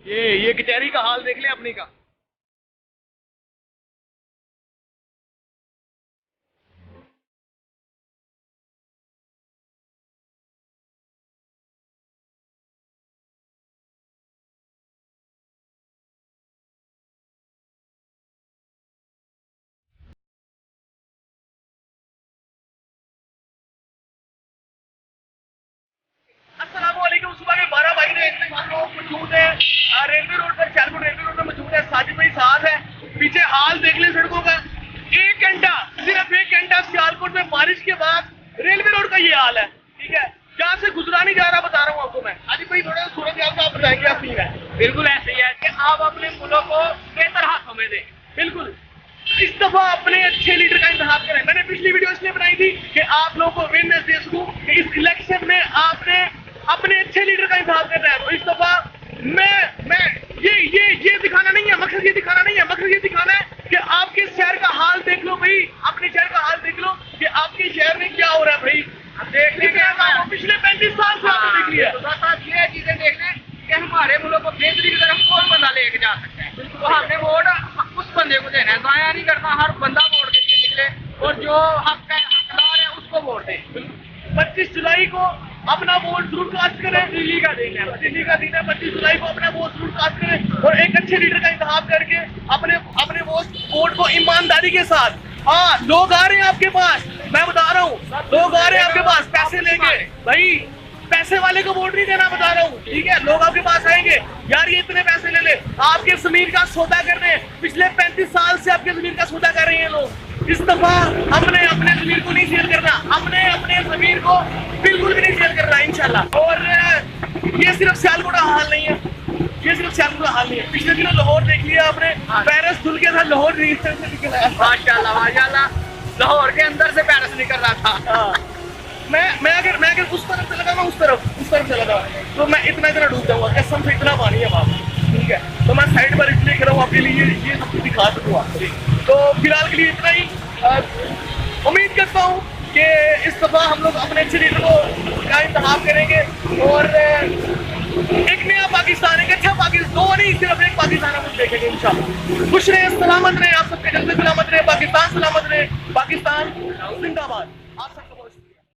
یہ کچہری کا حال دیکھ لیں اپنی کا. السلام علیکم. صبح کے 12 بج رہے ہیں. ہم لوگ موجود ہیں ریلوے روڈ پر, سیالکوٹ ریلوے روڈ پر موجود ہے. ساجد بھائی ساتھ ہے. پیچھے حال دیکھ لیں سڑکوں کا. 1 گھنٹہ, صرف 1 گھنٹہ سیالکوٹ میں بارش کے بعد ریلوے روڈ کا یہ حال ہے. ٹھیک ہے, جہاں سے گزرا نہیں جا رہا, بتا رہا ہوں آپ کو میں. ساجد بھائی تھوڑا صورت حال کا آپ بتائیں گے. آپ ٹھیک ہے, بالکل ایسے ہی ہے کہ آپ اپنے ملک کو بہتر ہاتھوں میں دیں. بالکل. اس دفعہ اپنے اچھے لیڈر کا انتخاب کریں. میں نے پچھلی ویڈیو اس لیے بنائی تھی کہ آپ لوگوں کو اویئرنیس دے سکوں کہ اس الیکشن میں آپ نے اپنے اچھے لیڈر کا انتخاب کرنا ہے. تو اس دفعہ میں یہ دکھانا نہیں ہے, مقصد یہ دکھانا نہیں ہے, مقصد یہ دکھانا ہے کہ آپ کے شہر کا حال دیکھ لو بھائی. اپنے شہر کا حال دیکھ لو کہ آپ کے شہر میں کیا ہو رہا ہے بھائی. اب دیکھنے کے پچھلے 35 سال سے آپ نے دیکھ لیا. صاحب یہ چیزیں دیکھ لیں کہ ہمارے ملک کو بہتری کی طرف کون بندہ لے کے جا سکتا ہے. تو ہم نے ووٹ اس بندے کو دینا ہے, ضائع نہیں کرنا. ہر بندہ ووٹ کے لیے نکلے اور جو حقدار ہے اس کو ووٹ دیں. 25 جولائی کو اپنا ووٹ ضرور کاسٹ کریں. دلی کا دن ہے, 25 جولائی کو اپنا ووٹ ضرور کاسٹ کریں اور ایک اچھے لیڈر کا انتخاب کر کے اپنے ووٹ کو ایمانداری کے ساتھ. ہاں, لوگ آ رہے ہیں آپ کے پاس, میں بتا رہا ہوں, لوگ آ رہے ہیں آپ کے پاس پیسے لیں گے بھائی. پیسے والے کو ووٹ نہیں دینا, بتا رہا ہوں. ٹھیک ہے, لوگ آپ کے پاس آئیں گے, یار یہ اتنے پیسے لے لے. آپ کے زمین کا سودا کر رہے ہیں, پچھلے 35 سال سے آپ کے زمین کا سودا کر رہے ہیں لوگ. اس دفعہ ہم نے اپنے زمین کو نہیں سیل کرنا, ہم نے اپنے زمین کو بالکل بھی نہیں سیل کرنا انشاءاللہ. اور یہ صرف سیالکوٹ کا حال نہیں ہے, یہ صرف سیالکوٹ کا حال نہیں ہے. پچھلے دنوں لاہور دیکھ لیا آپ نے, پیرس دھل کے تھا, لاہور سے نکل آیا. ماشاء اللہ لاہور کے اندر سے پیرس نکل رہا تھا. میں اگر اس طرف سے لگا, میں اس طرف سے لگا تو میں اتنا ڈوب جاؤں گا. قسم سے اتنا پانی ہے وہاں. ٹھیک ہے, تو میں سائڈ پر اس لیے کر رہا ہوں آپ کے لیے, یہ سب کچھ دکھا سکوں آپ کو. تو فی الحال کے لیے اتنا ہی. امید کرتا ہوں کہ اس دفعہ ہم لوگ اپنے اچھے لیڈر کا انتخاب کریں گے اور ایک نیا پاکستان, ایک اچھا پاکستان, دو نہیں صرف ایک پاکستان ہم دیکھیں گے انشاءاللہ. خوش رہے, سلامت رہے, آپ سب کے جلد سلامت رہے, پاکستان سلامت رہے, پاکستان زندہ باد.